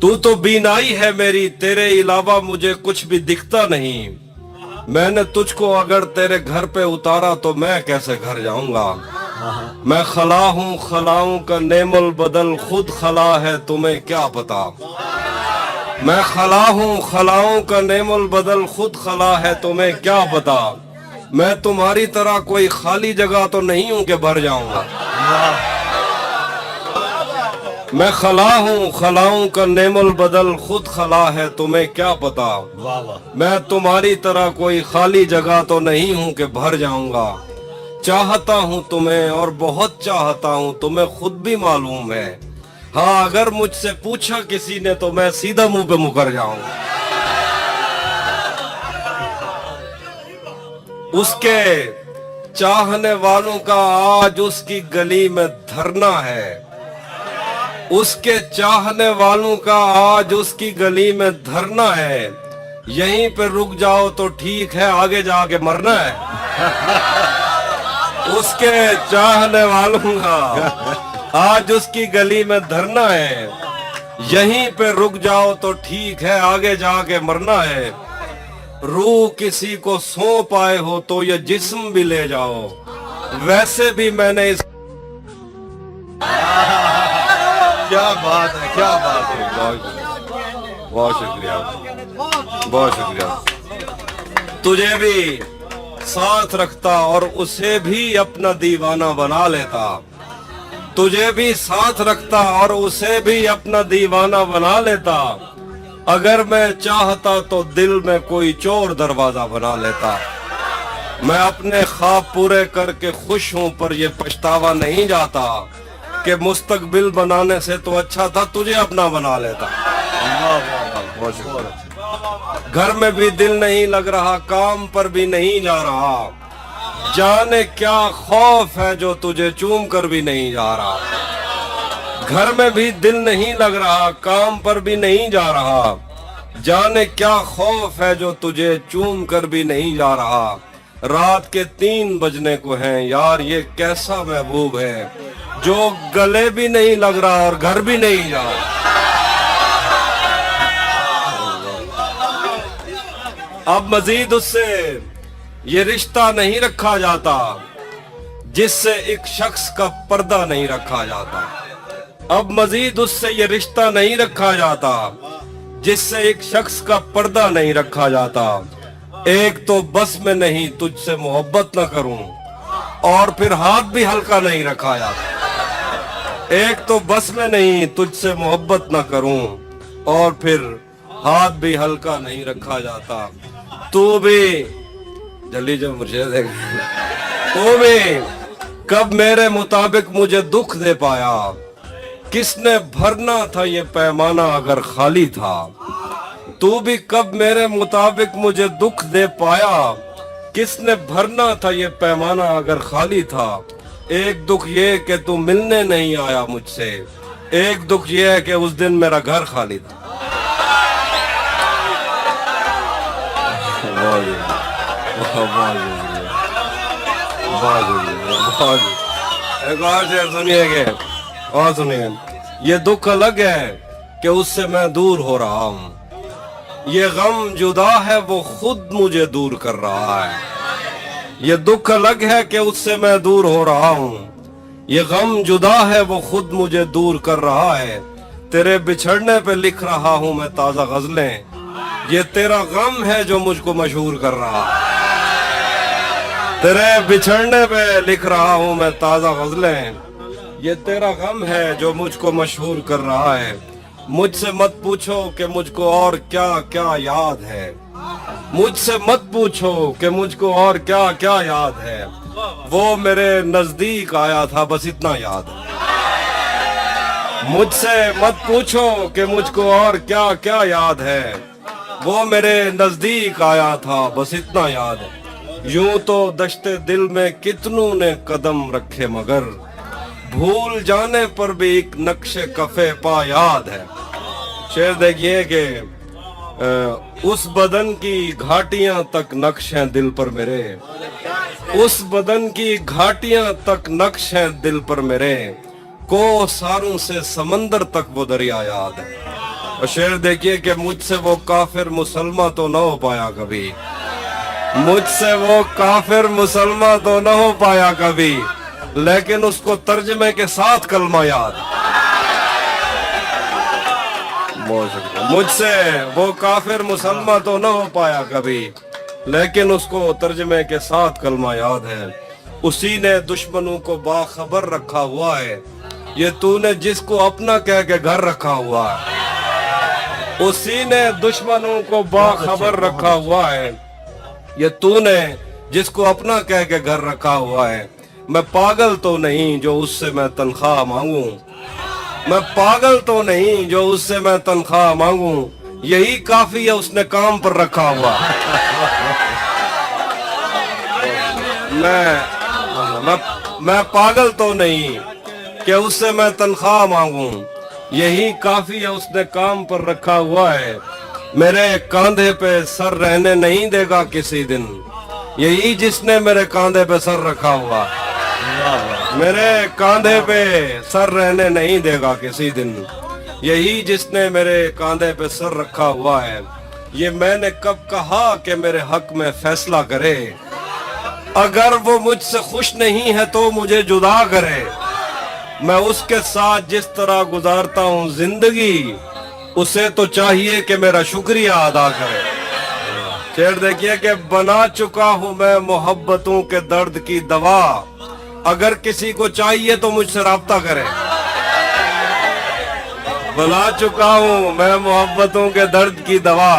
तू तो बीनाई है मेरी, तेरे अलावा मुझे कुछ भी दिखता नहीं। मैंने तुझको अगर तेरे घर पे उतारा तो मैं कैसे घर जाऊंगा। मैं खला हूँ खलाओं का नेमुल बदल, खुद खला है तुम्हें क्या पता। मैं खला हूँ खलाओं का नेमुल बदल, खुद खला है तुम्हें क्या पता। मैं तुम्हारी तरह कोई खाली जगह तो नहीं हूं कि भर जाऊंगा। मैं खला हूँ खलाओं का नेमुल बदल, खुद खला है तुम्हें क्या पता। मैं तुम्हारी तरह कोई खाली जगह तो नहीं हूं कि भर जाऊंगा। चाहता हूं तुम्हें और बहुत चाहता हूं, तुम्हें खुद भी मालूम है। हाँ, अगर मुझसे पूछा किसी ने तो मैं सीधा मुंह पे मुकर जाऊंगा। उसके चाहने वालों का आज उसकी गली में धरना है। उसके चाहने वालों का आज उसकी गली में धरना है। यहीं पे रुक जाओ तो ठीक है, आगे जाके मरना है। उसके चाहने वालों का आज उसकी गली में धरना है। यहीं पे रुक जाओ तो ठीक है, आगे जाके मरना है। रूह किसी को सौंप आए हो तो ये जिस्म भी ले जाओ। वैसे भी मैंने इस क्या बात है, क्या बात है। बहुत शुक्रिया, बहुत शुक्रिया। तुझे भी साथ रखता और उसे भी अपना दीवाना बना लेता। तुझे भी साथ रखता और उसे भी अपना दीवाना बना लेता। अगर मैं चाहता तो दिल में कोई चोर दरवाजा बना लेता। मैं अपने ख्वाब पूरे करके खुश हूं, पर ये पछतावा नहीं जाता कि मुस्तकबिल बनाने से तो अच्छा था तुझे अपना बना लेता। घर में भी दिल नहीं लग रहा, काम पर भी नहीं जा रहा। जाने क्या खौफ है जो तुझे चूम कर भी नहीं जा रहा। घर में भी दिल नहीं लग रहा, काम पर भी नहीं जा रहा। जाने क्या खौफ है जो तुझे चूम कर भी नहीं जा रहा। रात के 3 बजने को हैं यार, ये कैसा महबूब है जो गले भी नहीं लग रहा और घर भी नहीं जा रहा। अब मजीद उससे ये रिश्ता नहीं रखा जाता जिससे एक शख्स का पर्दा नहीं रखा जाता। अब मजीद उससे ये रिश्ता नहीं रखा जाता जिससे एक शख्स का पर्दा नहीं रखा जाता। एक तो बस में नहीं तुझसे मोहब्बत न करूं, और फिर हाथ भी हल्का नहीं रखा जाता। एक तो बस में नहीं तुझसे मोहब्बत न करूं, और फिर हाथ भी हल्का नहीं रखा जाता। तू भी जल्दी जो मुझे देख, तू भी कब मेरे मुताबिक मुझे दुख दे पाया। किसने भरना था ये पैमाना अगर खाली था। तू भी कब मेरे मुताबिक मुझे दुख दे पाया। किसने भरना था ये पैमाना अगर खाली था। एक दुख ये कि तू मिलने नहीं आया मुझसे। एक दुख ये है कि उस दिन मेरा घर खाली था। एक और शेर सुनिएगे, और सुनिए। ये दुख अलग है कि उससे मैं दूर हो रहा हूँ। ये गम जुदा है वो खुद मुझे दूर कर रहा है। ये दुख अलग है कि उससे मैं दूर हो रहा हूँ। ये गम जुदा है वो खुद मुझे दूर कर रहा है। तेरे बिछड़ने पे लिख रहा हूँ मैं ताजा गजलें। ये तेरा गम है जो मुझको मशहूर कर रहा है। तेरे बिछड़ने पे लिख रहा हूँ मैं ताजा गजलें। ये तेरा गम है जो मुझको मशहूर कर रहा है। मुझसे मत पूछो कि मुझको और क्या क्या याद है। मुझसे मत पूछो कि मुझको और क्या क्या याद है। वो मेरे नजदीक आया था बस इतना याद है। मुझसे मत पूछो कि मुझको और क्या क्या याद है। वो मेरे नजदीक आया था बस इतना याद है। यूं तो दश्ते दिल में कितनों ने कदम रखे, मगर भूल जाने पर भी एक नक्शे कफे पा याद है। शेर देखिए कि उस बदन की घाटियां तक नक्श हैं दिल पर मेरे। उस बदन की घाटियां तक नक्श हैं दिल पर मेरे। को सारों से समंदर तक वो दरिया याद है। और शेर देखिए कि मुझसे वो काफिर मुसलमान तो न हो पाया कभी, मुझसे वो काफिर मुसलमान तो न हो पाया कभी, लेकिन उसको तर्जमे के साथ कलमा याद। मुझसे वो काफिर मुसलमान तो न हो पाया कभी, लेकिन उसको तर्जमे के साथ कलमा याद है। उसी ने दुश्मनों को बाखबर रखा हुआ है, ये तूने जिसको अपना कह के घर रखा हुआ है। उसी ने दुश्मनों को बाखबर रखा हुआ है, ये तूने जिसको अपना कह के घर रखा हुआ है। मैं पागल तो नहीं जो उससे मैं तनख्वाह मांगू, मैं पागल तो नहीं जो उससे मैं तनख्वाह मांगू, यही काफी है उसने काम पर रखा हुआ। मैं पागल तो नहीं कि उससे मैं तनख्वाह मांगू, यही काफी है उसने काम पर रखा हुआ है। मेरे कंधे पे सर रहने नहीं देगा किसी दिन, यही जिसने मेरे कंधे पे सर रखा हुआ। मेरे कंधे पे सर रहने नहीं देगा किसी दिन, यही जिसने मेरे कंधे पे सर रखा हुआ है। ये मैंने कब कहा कि मेरे हक में फैसला करे, अगर वो मुझसे खुश नहीं है तो मुझे जुदा करे। मैं उसके साथ जिस तरह गुजारता हूँ जिंदगी, उसे तो चाहिए कि मेरा शुक्रिया अदा करे। शेर देखिए कि बना चुका हूँ मैं मोहब्बतों के दर्द की दवा, अगर किसी को चाहिए तो मुझसे राब्ता करे। बना चुका हूँ मैं मोहब्बतों के दर्द की दवा,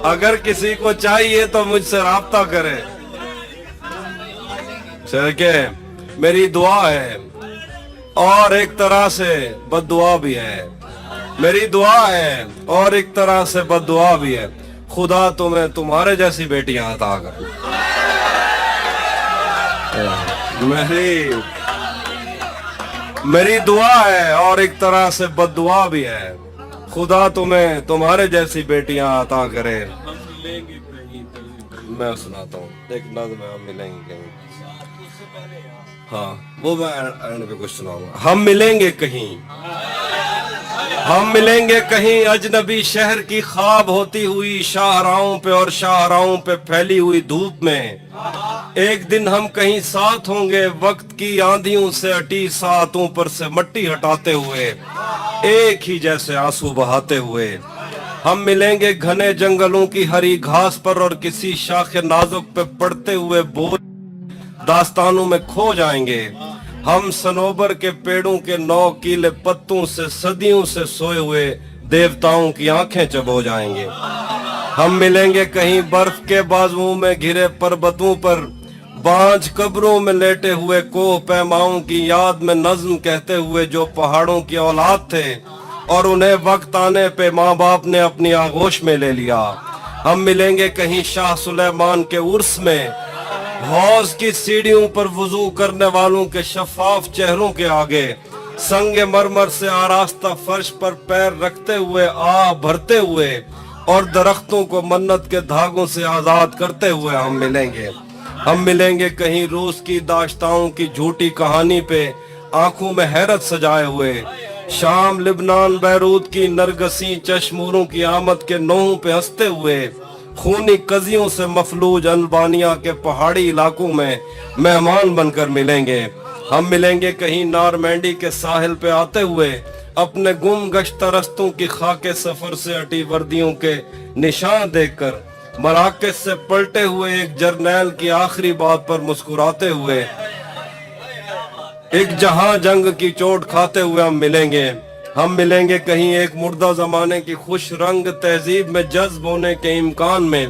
अगर किसी को चाहिए तो मुझसे राब्ता करे। शेर के मेरी दुआ है और एक तरह से बद्दुआ भी है, मेरी दुआ है और एक तरह से बद्दुआ भी है, खुदा तुम्हें तुम्हारे जैसी बेटियां अता कर। मेरी दुआ है और एक तरह से बद्दुआ भी है, खुदा तुम्हें तुम्हारे जैसी बेटियां अता करे। मैं सुनाता हूँ एक नज़्म है, हम मिलेंगे कहीं। हाँ वो मैं एंड पे कुछ सुनाऊंगा। हम मिलेंगे कहीं, हम मिलेंगे कहीं अजनबी शहर की ख्वाब होती हुई शाहराहों पे और शाहराहों पे फैली हुई धूप में। एक दिन हम कहीं साथ होंगे वक्त की आंधियों से अटी सातों पर से मट्टी हटाते हुए, एक ही जैसे आंसू बहाते हुए। हम मिलेंगे घने जंगलों की हरी घास पर और किसी शाखे नाजुक पे पड़ते हुए बोझ दास्तानों में खो जाएंगे। हम सनोबर के पेड़ों के 9 कीले पत्तों से सदियों से सोए हुए देवताओं की आंखें चबो जाएंगे। हम मिलेंगे कहीं बर्फ के बाजुओं में घिरे पर्वतों पर, बांझ कब्रों में लेटे हुए कोह पैमाओं की याद में नज्म कहते हुए जो पहाड़ों की औलाद थे और उन्हें वक्त आने पे माँ बाप ने अपनी आगोश में ले लिया। हम मिलेंगे कहीं शाह सुलेमान के उर्स में, हौज की सीढ़ियों पर वुजू करने वालों के शफाफ चेहरों के आगे, संगे मरमर से आरास्ता फर्श पर पैर रखते हुए आह भरते हुए और दरख्तों को मन्नत के धागों से आजाद करते हुए हम मिलेंगे। हम मिलेंगे कहीं रूस की दाश्ताओं की झूठी कहानी पे आंखों में हैरत सजाए हुए, शाम लिबनान बैरूत की नरगसी चश्मूरों की आमद के नोहों पे हंसते हुए, खूनी कजियों से मफलूज अल्बानिया के पहाड़ी इलाकों में मेहमान बनकर मिलेंगे। हम मिलेंगे कहीं नारमैंडी के साहिल पे आते हुए, अपने गुम गश्त रस्तों की खाके सफर से हटी वर्दियों के निशान देखकर, मराकज से पलटे हुए एक जर्नैल की आखिरी बात पर मुस्कुराते हुए, एक जहां जंग की चोट खाते हुए हम मिलेंगे। हम मिलेंगे कहीं एक मुर्दा जमाने की खुश रंग तहजीब में जज्ब होने के इम्कान में,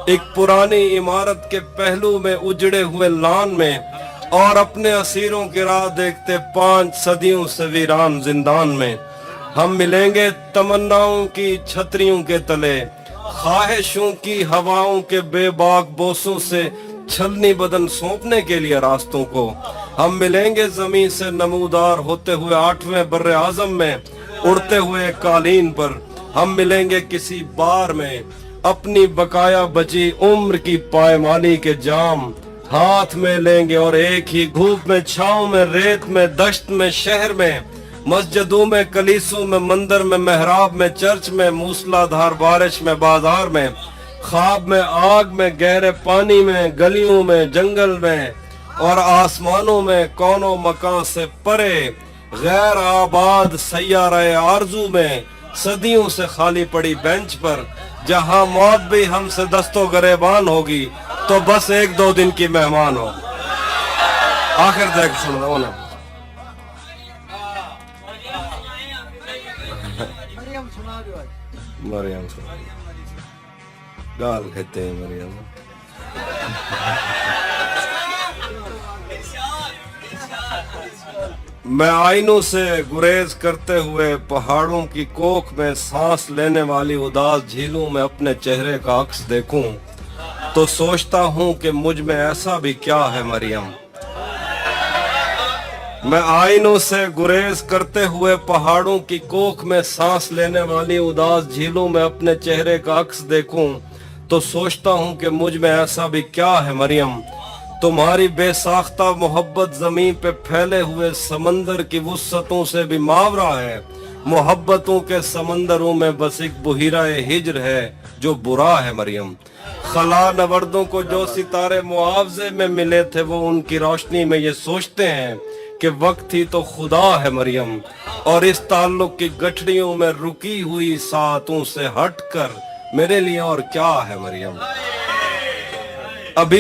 एक पुरानी इमारत के पहलू में उजड़े हुए लान में और अपने असीरों की राह देखते 5 सदियों से वीरान जिंदान में। हम मिलेंगे तमन्नाओं की छतरियों के तले, ख्वाहिशों की हवाओं के बेबाक बोसों से छलनी बदन सौंपने के लिए रास्तों को। हम मिलेंगे जमीन से नमूदार होते हुए 8वें बर्रे आजम में उड़ते हुए कालीन पर। हम मिलेंगे किसी बार में अपनी बकाया बची उम्र की पायमाली के जाम हाथ में लेंगे और एक ही धूप में छांव में रेत में दश्त में शहर में مسجدوں میں، کلیسوں میں، مندر میں، محراب میں، چرچ میں، موسلادھار بارش میں، بازار میں، خواب میں، آگ میں، گہرے پانی میں، گلیوں میں، جنگل میں اور آسمانوں میں، کونوں مکان سے پرے غیر آباد سیارہ آرزو میں، صدیوں سے خالی پڑی بینچ پر، جہاں موت بھی ہم سے دست و گریبان ہوگی تو بس ایک دو دن کی مہمان ہو. آخر تک سن رہا ہوں نا. مریم گال کہتے ہیں مریم. میں آئینوں سے گریز کرتے ہوئے پہاڑوں کی کوکھ میں سانس لینے والی اداس جھیلوں میں اپنے چہرے کا عکس دیکھوں تو سوچتا ہوں کہ مجھ میں ایسا بھی کیا ہے مریم. میں آئینوں سے گریز کرتے ہوئے پہاڑوں کی کوکھ میں سانس لینے والی اداس جھیلوں میں اپنے چہرے کا عکس دیکھوں تو سوچتا ہوں کہ مجھ میں ایسا بھی کیا ہے مریم. تمہاری بے ساختہ محبت زمین پہ پھیلے ہوئے سمندر کی وسعتوں سے بھی ماورا ہے. محبتوں کے سمندروں میں بس ایک بحیرہ ہجر ہے جو برا ہے مریم. خلا نوردوں کو جو ستارے معاوضے میں ملے تھے وہ ان کی روشنی میں یہ سوچتے ہیں کہ وقت ہی تو خدا ہے مریم. اور اس تعلق کی گٹھڑیوں میں رکی ہوئی ساعتوں سے ہٹ کر میرے لیے اور کیا ہے مریم. ابھی